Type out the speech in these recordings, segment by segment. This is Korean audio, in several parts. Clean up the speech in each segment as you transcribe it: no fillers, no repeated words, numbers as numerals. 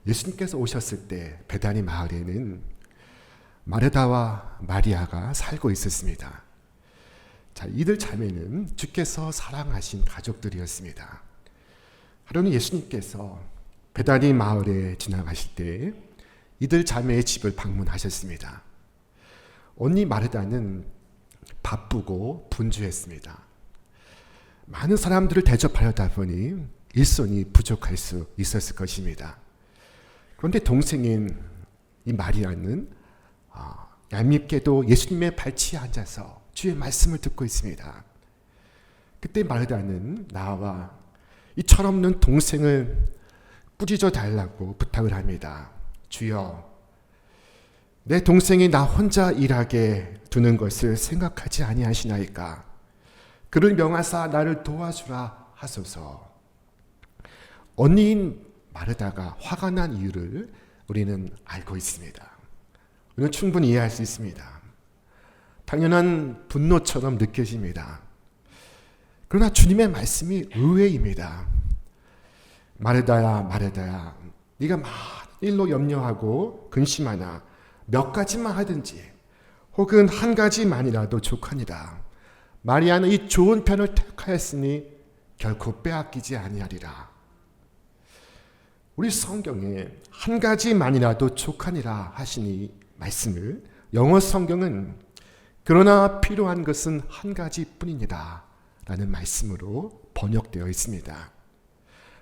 예수님께서 오셨을 때 베다니 마을에는 마르다와 마리아가 살고 있었습니다. 자, 이들 자매는 주께서 사랑하신 가족들이었습니다. 하루는 예수님께서 베다니 마을에 지나가실 때 이들 자매의 집을 방문하셨습니다. 언니 마르다는 바쁘고 분주했습니다. 많은 사람들을 대접하려다 보니 일손이 부족할 수 있었을 것입니다. 그런데 동생인 이 마리아는 얄밉게도 예수님의 발치에 앉아서 주의 말씀을 듣고 있습니다. 그때 마르다는 나와 이 철없는 동생을 꾸짖어 달라고 부탁을 합니다. 주여, 내 동생이 나 혼자 일하게 두는 것을 생각하지 아니하시나이까? 그를 명하사 나를 도와주라 하소서. 언니인 마르다가 화가 난 이유를 우리는 알고 있습니다. 우리는 충분히 이해할 수 있습니다. 당연한 분노처럼 느껴집니다. 그러나 주님의 말씀이 의외입니다. 마르다야, 마르다야, 네가 많은 일로 염려하고 근심하나 몇 가지만 하든지 혹은 한 가지만이라도 족하니라. 마리아는 이 좋은 편을 택하였으니 결코 빼앗기지 아니하리라. 우리 성경에 한 가지만이라도 족하니라 하시니 말씀을 영어 성경은 그러나 필요한 것은 한 가지뿐이니라 라는 말씀으로 번역되어 있습니다.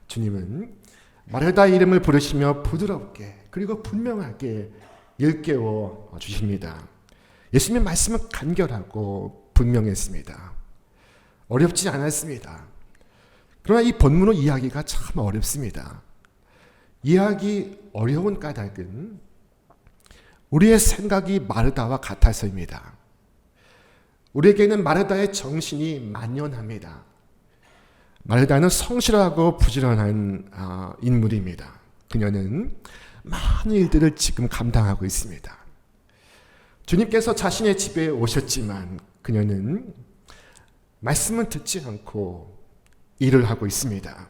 주님은 마르다 이름을 부르시며 부드럽게 그리고 분명하게 일깨워 주십니다. 예수님의 말씀은 간결하고 분명했습니다. 어렵지 않았습니다. 그러나 이 본문의 이야기가 참 어렵습니다. 이해하기 어려운 까닭은 우리의 생각이 마르다와 같아서입니다. 우리에게는 마르다의 정신이 만연합니다. 마르다는 성실하고 부지런한 인물입니다. 그녀는 많은 일들을 지금 감당하고 있습니다. 주님께서 자신의 집에 오셨지만 그녀는 말씀은 듣지 않고 일을 하고 있습니다.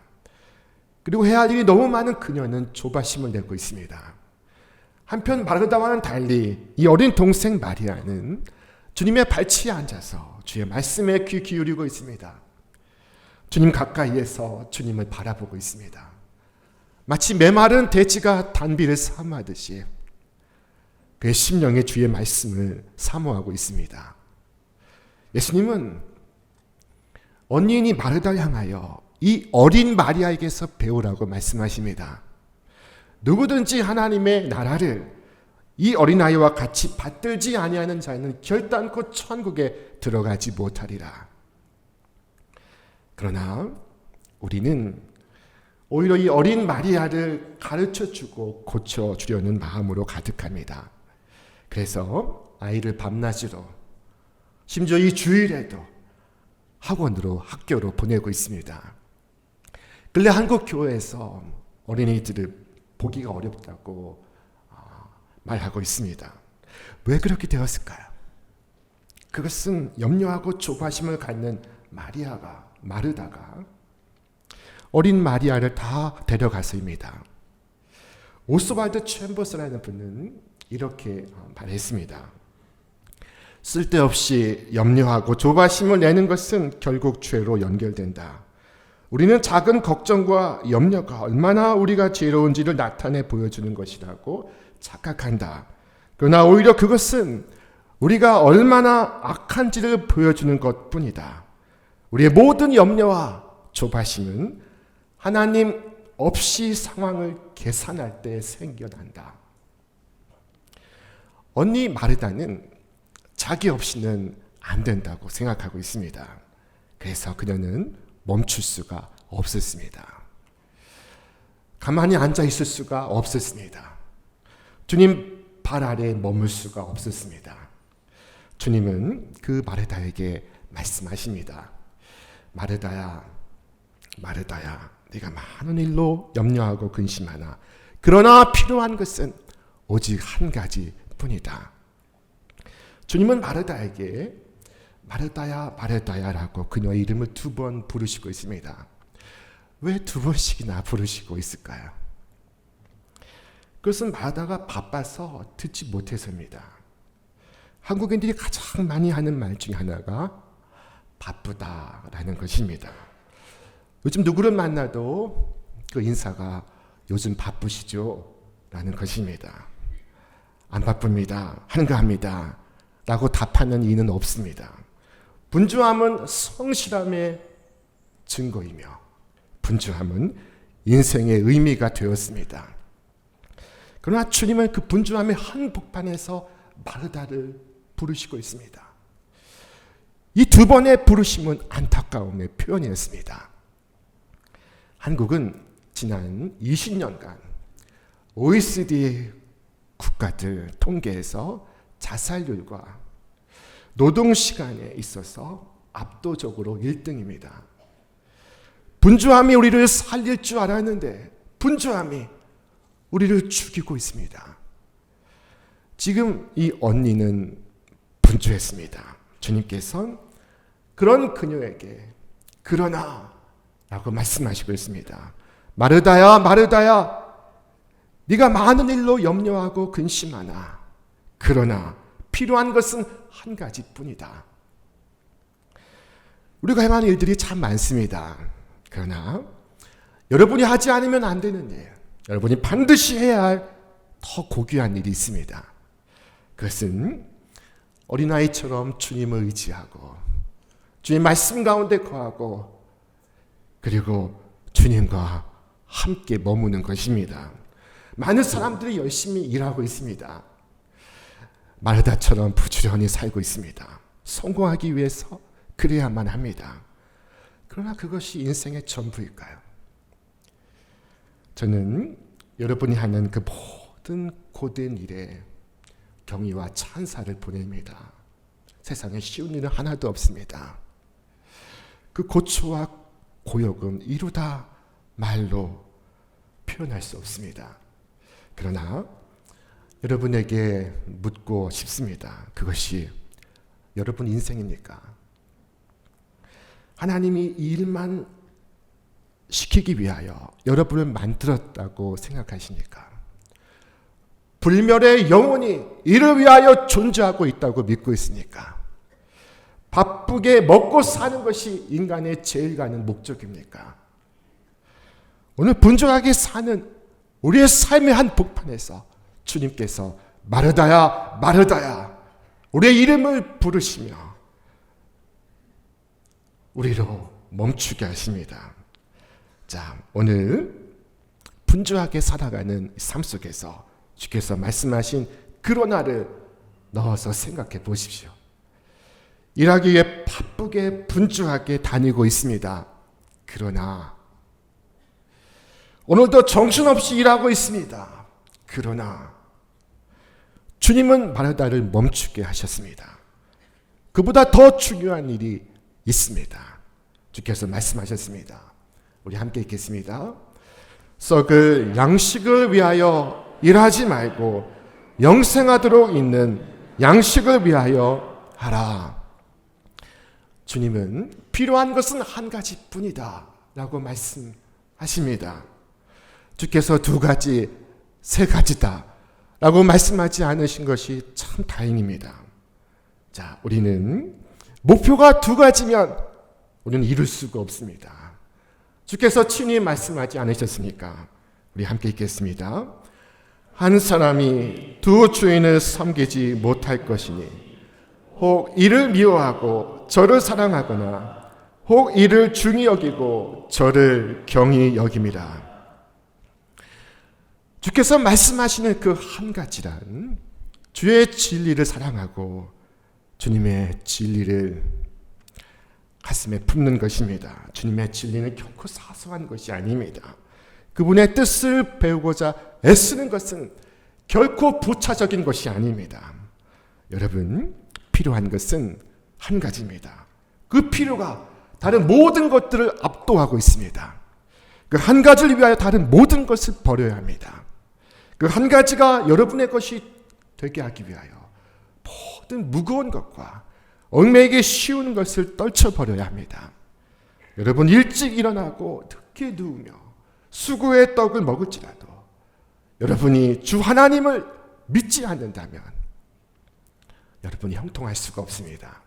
그리고 해야 할 일이 너무 많은 그녀는 조바심을 내고 있습니다. 한편 마르다와는 달리 이 어린 동생 마리아는 주님의 발치에 앉아서 주의 말씀에 귀 기울이고 있습니다. 주님 가까이에서 주님을 바라보고 있습니다. 마치 메마른 돼지가 단비를 사모하듯이 그의 심령에 주의 말씀을 사모하고 있습니다. 예수님은 언니인이 마르다를 향하여 이 어린 마리아에게서 배우라고 말씀하십니다. 누구든지 하나님의 나라를 이 어린아이와 같이 받들지 아니하는 자는 결단코 천국에 들어가지 못하리라. 그러나 우리는 오히려 이 어린 마리아를 가르쳐주고 고쳐주려는 마음으로 가득합니다. 그래서 아이를 밤낮으로 심지어 이 주일에도 학원으로 학교로 보내고 있습니다. 근래 한국 교회에서 어린이들을 보기가 어렵다고 말하고 있습니다. 왜 그렇게 되었을까요? 그것은 염려하고 조바심을 갖는 마르다가 어린 마리아를 다 데려가서입니다. 오스왈드 챔버스라는 분은 이렇게 말했습니다. 쓸데없이 염려하고 조바심을 내는 것은 결국 죄로 연결된다. 우리는 작은 걱정과 염려가 얼마나 우리가 죄로운지를 나타내 보여주는 것이라고 착각한다. 그러나 오히려 그것은 우리가 얼마나 악한지를 보여주는 것뿐이다. 우리의 모든 염려와 조바심은 하나님 없이 상황을 계산할 때 생겨난다. 언니 마르다는 자기 없이는 안 된다고 생각하고 있습니다. 그래서 그녀는 멈출 수가 없었습니다. 가만히 앉아 있을 수가 없었습니다. 주님 발 아래에 머물 수가 없었습니다. 주님은 그 마르다에게 말씀하십니다. 마르다야, 마르다야, 네가 많은 일로 염려하고 근심하나 그러나 필요한 것은 오직 한 가지뿐이다. 주님은 마르다에게 마르다야, 마르다야라고 그녀의 이름을 2번 부르시고 있습니다. 왜 2번씩이나 부르시고 있을까요? 그것은 말하다가 바빠서 듣지 못해서입니다. 한국인들이 가장 많이 하는 말 중에 하나가 바쁘다라는 것입니다. 요즘 누구를 만나도 그 인사가 요즘 바쁘시죠? 라는 것입니다. 안 바쁩니다. 한가합니다. 라고 답하는 이는 없습니다. 분주함은 성실함의 증거이며 분주함은 인생의 의미가 되었습니다. 그러나 주님은 그 분주함의 한복판에서 마르다를 부르시고 있습니다. 이 두 번의 부르심은 안타까움의 표현이었습니다. 한국은 지난 20년간 OECD 국가들 통계에서 자살률과 노동시간에 있어서 압도적으로 1등입니다. 분주함이 우리를 살릴 줄 알았는데 분주함이 우리를 죽이고 있습니다. 지금 이 언니는 분주했습니다. 주님께서는 그런 그녀에게 그러나 라고 말씀하시고 있습니다. 마르다야 마르다야 네가 많은 일로 염려하고 근심하나 그러나 필요한 것은 한 가지뿐이다. 우리가 해야 하는 일들이 참 많습니다. 그러나 여러분이 하지 않으면 안 되는 일, 여러분이 반드시 해야 할 더 고귀한 일이 있습니다. 그것은 어린아이처럼 주님을 의지하고 주님 말씀 가운데 거하고 그리고 주님과 함께 머무는 것입니다. 많은 사람들이 열심히 일하고 있습니다. 마르다처럼 부지런히 살고 있습니다. 성공하기 위해서 그래야만 합니다. 그러나 그것이 인생의 전부일까요? 저는 여러분이 하는 그 모든 고된 일에 경의와 찬사를 보냅니다. 세상에 쉬운 일은 하나도 없습니다. 그 고초와 고역은 이루다 말로 표현할 수 없습니다. 그러나 여러분에게 묻고 싶습니다. 그것이 여러분 인생입니까? 하나님이 이 일만 시키기 위하여 여러분을 만들었다고 생각하십니까? 불멸의 영혼이 이를 위하여 존재하고 있다고 믿고 있습니까? 바쁘게 먹고 사는 것이 인간의 제일 가는 목적입니까? 오늘 분주하게 사는 우리의 삶의 한 복판에서 주님께서 마르다야 마르다야 우리의 이름을 부르시며 우리로 멈추게 하십니다. 자, 오늘 분주하게 살아가는 삶 속에서 주께서 말씀하신 그러나를 넣어서 생각해 보십시오. 일하기 위해 바쁘게 분주하게 다니고 있습니다. 그러나 오늘도 정신없이 일하고 있습니다. 그러나 주님은 마르다를 멈추게 하셨습니다. 그보다 더 중요한 일이 있습니다. 주께서 말씀하셨습니다. 우리 함께 읽겠습니다. 썩을 양식을 위하여 일하지 말고 영생하도록 있는 양식을 위하여 하라. 주님은 필요한 것은 한 가지뿐이다 라고 말씀하십니다. 주께서 두 가지, 세 가지다 라고 말씀하지 않으신 것이 참 다행입니다. 자, 우리는 목표가 두 가지면 우리는 이룰 수가 없습니다. 주께서 친히 말씀하지 않으셨습니까? 우리 함께 읽겠습니다. 한 사람이 두 주인을 섬기지 못할 것이니 혹 이를 미워하고 저를 사랑하거나 혹 이를 중히 여기고 저를 경히 여김이라. 주께서 말씀하시는 그 한 가지란 주의 진리를 사랑하고 주님의 진리를 가슴에 품는 것입니다. 주님의 진리는 결코 사소한 것이 아닙니다. 그분의 뜻을 배우고자 애쓰는 것은 결코 부차적인 것이 아닙니다. 여러분, 필요한 것은 한 가지입니다. 그 필요가 다른 모든 것들을 압도하고 있습니다. 그 한 가지를 위하여 다른 모든 것을 버려야 합니다. 그 한 가지가 여러분의 것이 되게 하기 위하여 모든 무거운 것과 얽매이기 쉬운 것을 떨쳐버려야 합니다. 여러분 일찍 일어나고 늦게 누우며 수고의 떡을 먹을지라도 여러분이 주 하나님을 믿지 않는다면 여러분이 형통할 수가 없습니다.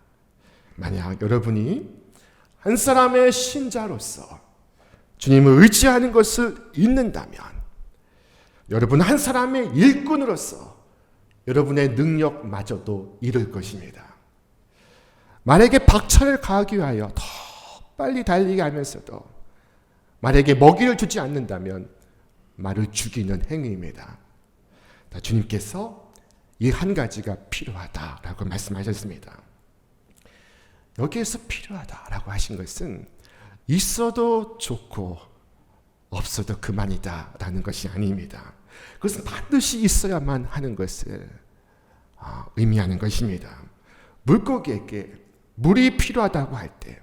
만약 여러분이 한 사람의 신자로서 주님을 의지하는 것을 잊는다면 여러분 한 사람의 일꾼으로서 여러분의 능력마저도 잃을 것입니다. 말에게 박차를 가하기 위하여 더 빨리 달리게 하면서도 말에게 먹이를 주지 않는다면 말을 죽이는 행위입니다. 주님께서 이 한 가지가 필요하다라고 말씀하셨습니다. 여기에서 필요하다라고 하신 것은 있어도 좋고 없어도 그만이다라는 것이 아닙니다. 그것은 반드시 있어야만 하는 것을 의미하는 것입니다. 물고기에게 물이 필요하다고 할 때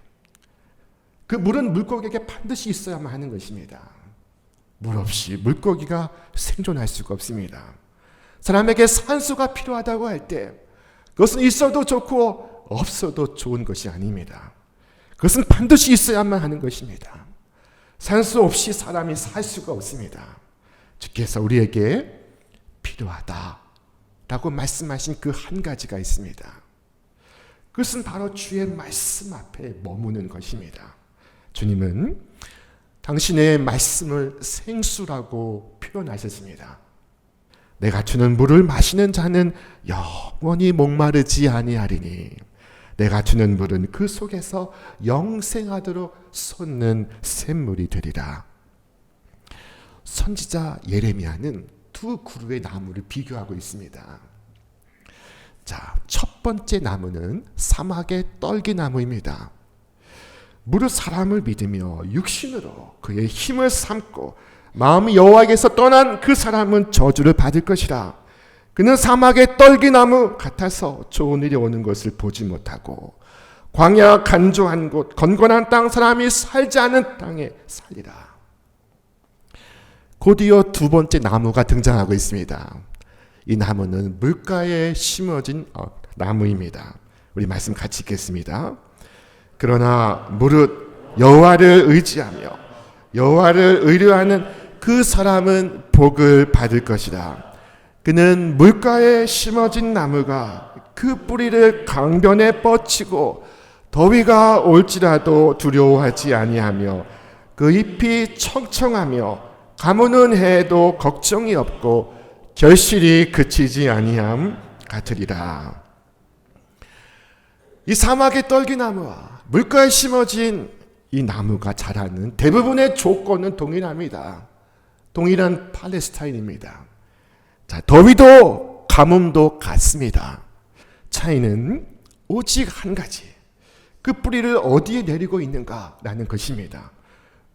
그 물은 물고기에게 반드시 있어야만 하는 것입니다. 물 없이 물고기가 생존할 수가 없습니다. 사람에게 산소가 필요하다고 할 때 그것은 있어도 좋고 없어도 좋은 것이 아닙니다. 그것은 반드시 있어야만 하는 것입니다. 산소 없이 사람이 살 수가 없습니다. 주께서 우리에게 필요하다라고 말씀하신 그 한 가지가 있습니다. 그것은 바로 주의 말씀 앞에 머무는 것입니다. 주님은 당신의 말씀을 생수라고 표현하셨습니다. 내가 주는 물을 마시는 자는 영원히 목마르지 아니하리니 내가 주는 물은 그 속에서 영생하도록 솟는 샘물이 되리라. 선지자 예레미야는 두 그루의 나무를 비교하고 있습니다. 자, 첫 번째 나무는 사막의 떨기나무입니다. 무릇 사람을 믿으며 육신으로 그의 힘을 삼고 마음이 여호와에게서 떠난 그 사람은 저주를 받을 것이라. 그는 사막의 떨기나무 같아서 좋은 일이 오는 것을 보지 못하고 광야 간조한 곳 건건한 땅 사람이 살지 않은 땅에 살리라. 곧이어 두 번째 나무가 등장하고 있습니다. 이 나무는 물가에 심어진 나무입니다. 우리 말씀 같이 읽겠습니다. 그러나 무릇 여호와를 의지하며 여호와를 의뢰하는 그 사람은 복을 받을 것이다. 그는 물가에 심어진 나무가 그 뿌리를 강변에 뻗치고 더위가 올지라도 두려워하지 아니하며 그 잎이 청청하며 가무는 해도 걱정이 없고 결실이 그치지 아니함 같으리라. 이 사막의 떨기나무와 물가에 심어진 이 나무가 자라는 대부분의 조건은 동일합니다. 동일한 팔레스타인입니다. 자, 더위도 가뭄도 같습니다. 차이는 오직 한 가지. 그 뿌리를 어디에 내리고 있는가라는 것입니다.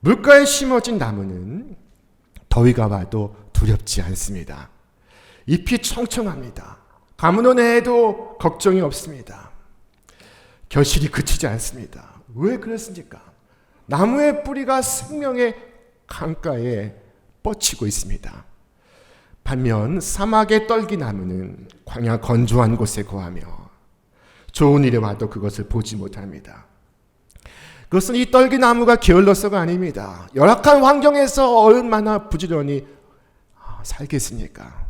물가에 심어진 나무는 더위가 와도 두렵지 않습니다. 잎이 청청합니다. 가뭄은 해도 걱정이 없습니다. 결실이 그치지 않습니다. 왜 그렇습니까? 나무의 뿌리가 생명의 강가에 뻗치고 있습니다. 반면 사막의 떨기나무는 광야 건조한 곳에 거하며 좋은 일이 와도 그것을 보지 못합니다. 그것은 이 떨기나무가 게을러서가 아닙니다. 열악한 환경에서 얼마나 부지런히 살겠습니까?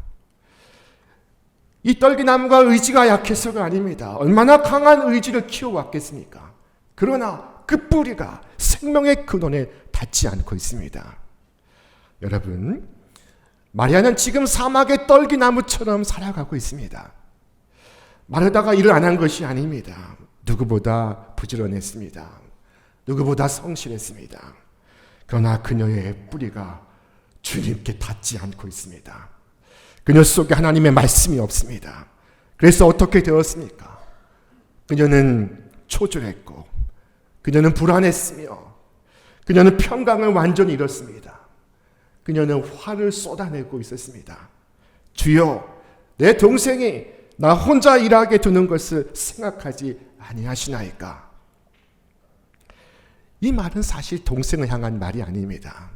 이 떨기나무가 의지가 약해서가 아닙니다. 얼마나 강한 의지를 키워왔겠습니까? 그러나 그 뿌리가 생명의 근원에 닿지 않고 있습니다. 여러분, 마리아는 지금 사막의 떨기나무처럼 살아가고 있습니다. 마르다가 일을 안 한 것이 아닙니다. 누구보다 부지런했습니다. 누구보다 성실했습니다. 그러나 그녀의 뿌리가 주님께 닿지 않고 있습니다. 그녀 속에 하나님의 말씀이 없습니다. 그래서 어떻게 되었습니까? 그녀는 초조했고 그녀는 불안했으며 그녀는 평강을 완전히 잃었습니다. 그녀는 화를 쏟아내고 있었습니다. 주여, 내 동생이 나 혼자 일하게 두는 것을 생각하지 아니하시나이까? 이 말은 사실 동생을 향한 말이 아닙니다.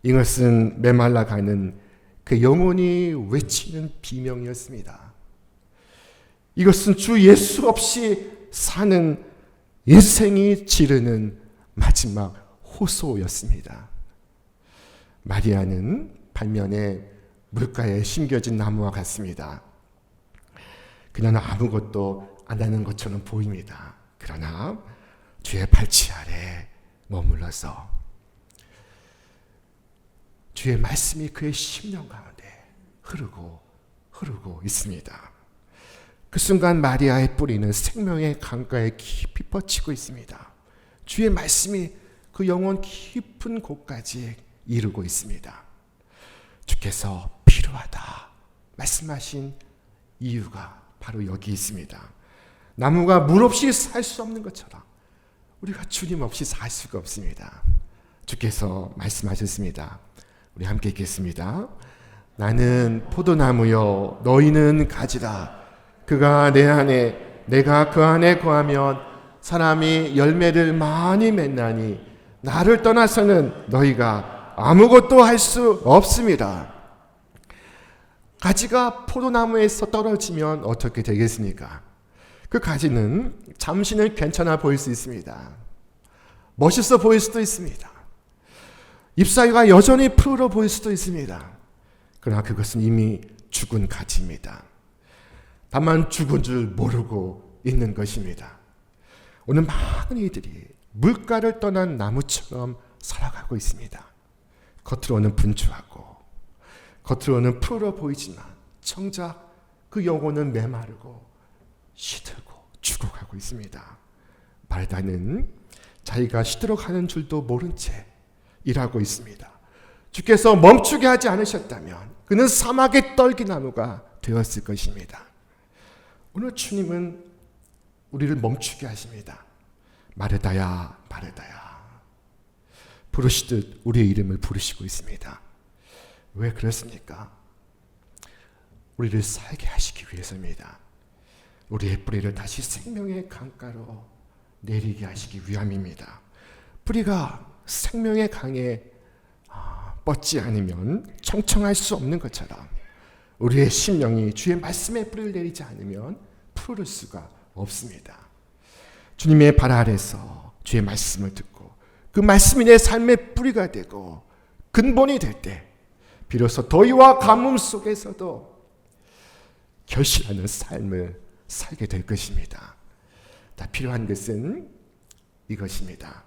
이것은 메말라가는 그 영혼이 외치는 비명이었습니다. 이것은 주 예수 없이 사는 인생이 지르는 마지막 호소였습니다. 마리아는 반면에 물가에 심겨진 나무와 같습니다. 그녀는 아무것도 안 하는 것처럼 보입니다. 그러나 주의 발치 아래 머물러서 주의 말씀이 그의 심령 가운데 흐르고 있습니다. 그 순간 마리아의 뿌리는 생명의 강가에 깊이 뻗치고 있습니다. 주의 말씀이 그 영혼 깊은 곳까지 이루고 있습니다. 주께서 필요하다 말씀하신 이유가 바로 여기 있습니다. 나무가 물 없이 살 수 없는 것처럼 우리가 주님 없이 살 수가 없습니다. 주께서 말씀하셨습니다. 우리 함께 읽겠습니다. 나는 포도나무요 너희는 가지라. 그가 내 안에 내가 그 안에 거하면 사람이 열매를 많이 맺나니 나를 떠나서는 너희가 아무것도 할 수 없습니다. 가지가 포도나무에서 떨어지면 어떻게 되겠습니까? 그 가지는 잠시는 괜찮아 보일 수 있습니다. 멋있어 보일 수도 있습니다. 잎사귀가 여전히 푸르러 보일 수도 있습니다. 그러나 그것은 이미 죽은 가지입니다. 다만 죽은 줄 모르고 있는 것입니다. 오늘 많은 이들이 물가를 떠난 나무처럼 살아가고 있습니다. 겉으로는 분주하고 겉으로는 푸르러 보이지만 정작 그 영혼은 메마르고 시들고 죽어가고 있습니다. 말다는 자기가 시들어가는 줄도 모른 채 일하고 있습니다. 주께서 멈추게 하지 않으셨다면 그는 사막의 떨기나무가 되었을 것입니다. 오늘 주님은 우리를 멈추게 하십니다. 마르다야 마르다야 부르시듯 우리의 이름을 부르시고 있습니다. 왜 그렇습니까? 우리를 살게 하시기 위해서입니다. 우리의 뿌리를 다시 생명의 강가로 내리게 하시기 위함입니다. 뿌리가 생명의 강에 뻗지 않으면 청청할 수 없는 것처럼 우리의 심령이 주의 말씀에 뿌리를 내리지 않으면 푸를 수가 없습니다. 주님의 발 아래서 주의 말씀을 듣고 그 말씀이 내 삶의 뿌리가 되고 근본이 될 때 비로소 더위와 가뭄 속에서도 결실하는 삶을 살게 될 것입니다. 다 필요한 것은 이것입니다.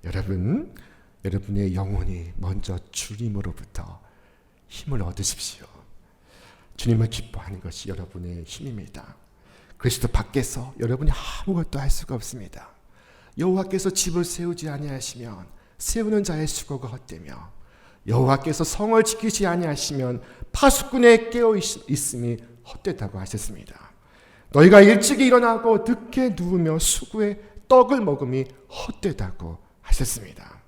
여러분의 영혼이 먼저 주님으로부터 힘을 얻으십시오. 주님을 기뻐하는 것이 여러분의 힘입니다. 그리스도 밖에서 여러분이 아무것도 할 수가 없습니다. 여호와께서 집을 세우지 아니하시면 세우는 자의 수고가 헛되며 여호와께서 성을 지키지 아니하시면 파수꾼의 깨어 있음이 헛되다고 하셨습니다. 너희가 일찍이 일어나고 늦게 누우며 수구에 떡을 먹음이 헛되다고 하셨습니다.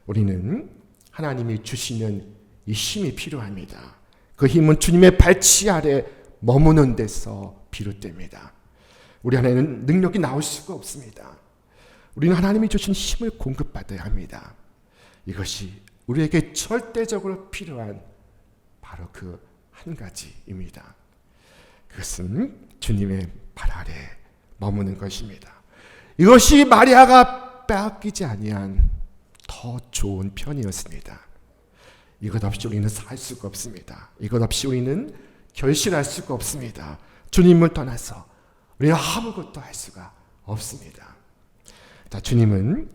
우리는 하나님이 주시는 이 힘이 필요합니다. 그 힘은 주님의 발치 아래 머무는 데서 비롯됩니다. 우리 안에는 능력이 나올 수가 없습니다. 우리는 하나님이 주신 힘을 공급받아야 합니다. 이것이 우리에게 절대적으로 필요한 바로 그 한 가지입니다. 그것은 주님의 발 아래 머무는 것입니다. 이것이 마리아가 빼앗기지 아니한 더 좋은 편이었습니다. 이것 없이 우리는 살 수가 없습니다. 이것 없이 우리는 결실할 수가 없습니다. 주님을 떠나서 우리는 아무것도 할 수가 없습니다. 자, 주님은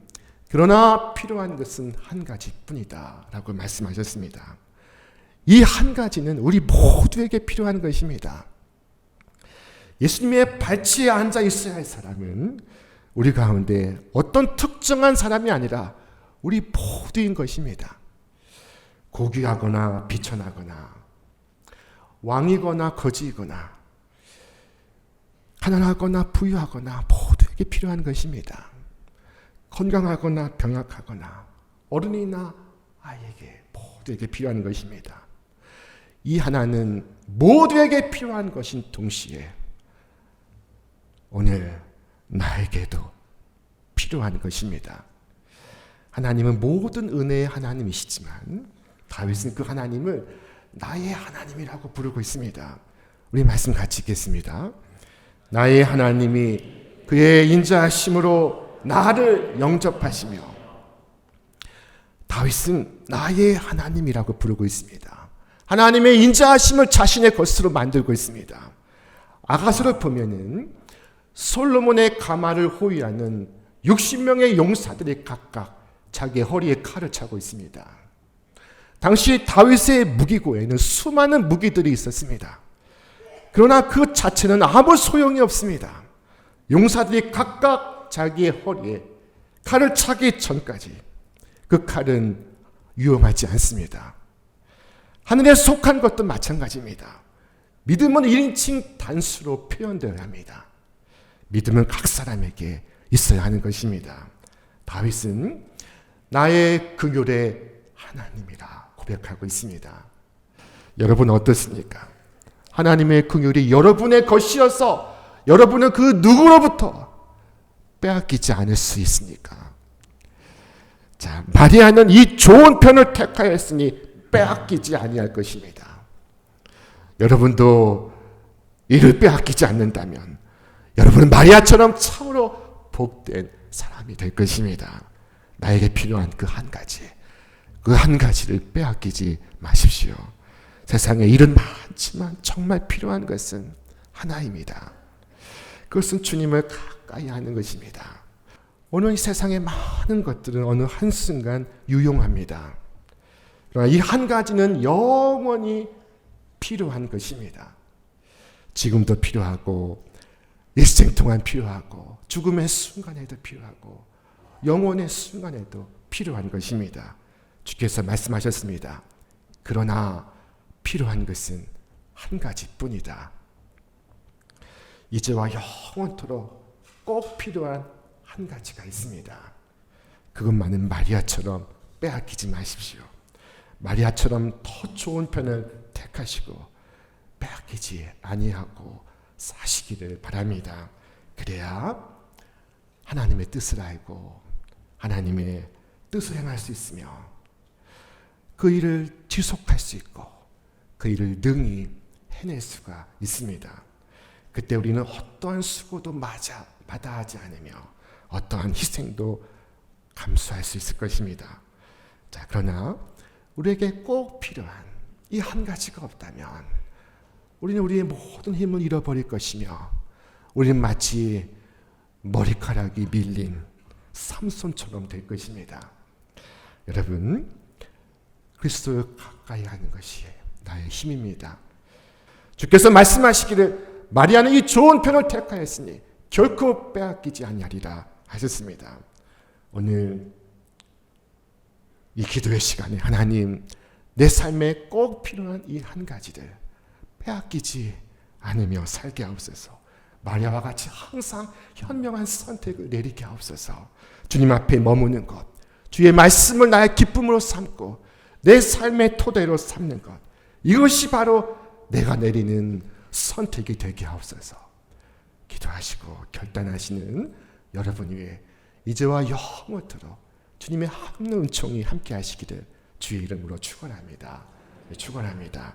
그러나 필요한 것은 한 가지뿐이다 라고 말씀하셨습니다. 이 한 가지는 우리 모두에게 필요한 것입니다. 예수님의 발치에 앉아 있어야 할 사람은 우리 가운데 어떤 특정한 사람이 아니라 우리 모두인 것입니다. 고귀하거나 비천하거나 왕이거나 거지이거나 가난하거나 부유하거나 모두에게 필요한 것입니다. 건강하거나 병약하거나 어른이나 아이에게 모두에게 필요한 것입니다. 이 하나는 모두에게 필요한 것인 동시에 오늘 나에게도 필요한 것입니다. 하나님은 모든 은혜의 하나님이시지만 다윗은 그 하나님을 나의 하나님이라고 부르고 있습니다. 우리 말씀 같이 읽겠습니다. 나의 하나님이 그의 인자하심으로 나를 영접하시며 다윗은 나의 하나님이라고 부르고 있습니다. 하나님의 인자하심을 자신의 것으로 만들고 있습니다. 아가서를 보면은 솔로몬의 가마를 호위하는 60명의 용사들이 각각 자기의 허리에 칼을 차고 있습니다. 당시 다윗의 무기고에는 수많은 무기들이 있었습니다. 그러나 그 자체는 아무 소용이 없습니다. 용사들이 각각 자기의 허리에 칼을 차기 전까지 그 칼은 유용하지 않습니다. 하늘에 속한 것도 마찬가지입니다. 믿음은 1인칭 단수로 표현되어야 합니다. 믿음은 각 사람에게 있어야 하는 것입니다. 다윗은 나의 긍휼의 하나님이라 고백하고 있습니다. 여러분 어떻습니까? 하나님의 긍휼이 여러분의 것이어서 여러분은 그 누구로부터 빼앗기지 않을 수 있습니까? 자, 마리아는 이 좋은 편을 택하였으니 빼앗기지 아니할 것입니다. 여러분도 이를 빼앗기지 않는다면 여러분은 마리아처럼 참으로 복된 사람이 될 것입니다. 나에게 필요한 그 한 가지, 그 한 가지를 빼앗기지 마십시오. 세상에 일은 많지만 정말 필요한 것은 하나입니다. 그것은 주님을 가까이 하는 것입니다. 오늘 이 세상의 많은 것들은 어느 한순간 유용합니다. 그러나 이 한 가지는 영원히 필요한 것입니다. 지금도 필요하고 일생 동안 필요하고 죽음의 순간에도 필요하고 영원의 순간에도 필요한 것입니다. 주께서 말씀하셨습니다. 그러나 필요한 것은 한 가지뿐이다. 이제와 영원토록 꼭 필요한 한 가지가 있습니다. 그것만은 마리아처럼 빼앗기지 마십시오. 마리아처럼 더 좋은 편을 택하시고 빼앗기지 아니하고 사시기를 바랍니다. 그래야 하나님의 뜻을 알고 하나님의 뜻을 행할 수 있으며 그 일을 지속할 수 있고 그 일을 능히 해낼 수가 있습니다. 그때 우리는 어떠한 수고도 마다하지 않으며 어떠한 희생도 감수할 수 있을 것입니다. 자, 그러나 우리에게 꼭 필요한 이 한 가지가 없다면 우리는 우리의 모든 힘을 잃어버릴 것이며 우리는 마치 머리카락이 밀린 삼손처럼 될 것입니다. 여러분, 그리스도를 가까이 하는 것이 나의 힘입니다. 주께서 말씀하시기를 마리아는 이 좋은 편을 택하였으니 결코 빼앗기지 아니하리라 하셨습니다. 오늘 이 기도의 시간에 하나님, 내 삶에 꼭 필요한 이 한 가지를 빼앗기지 않으며 살게 하옵소서. 마리아와 같이 항상 현명한 선택을 내리게 하옵소서. 주님 앞에 머무는 것, 주의 말씀을 나의 기쁨으로 삼고 내 삶의 토대로 삼는 것, 이것이 바로 내가 내리는 선택이 되게 하옵소서. 기도하시고 결단하시는 여러분 위에 이제와 영원토록 주님의 하늘 은총이 함께 하시기를 주의 이름으로 축원합니다. 축원합니다.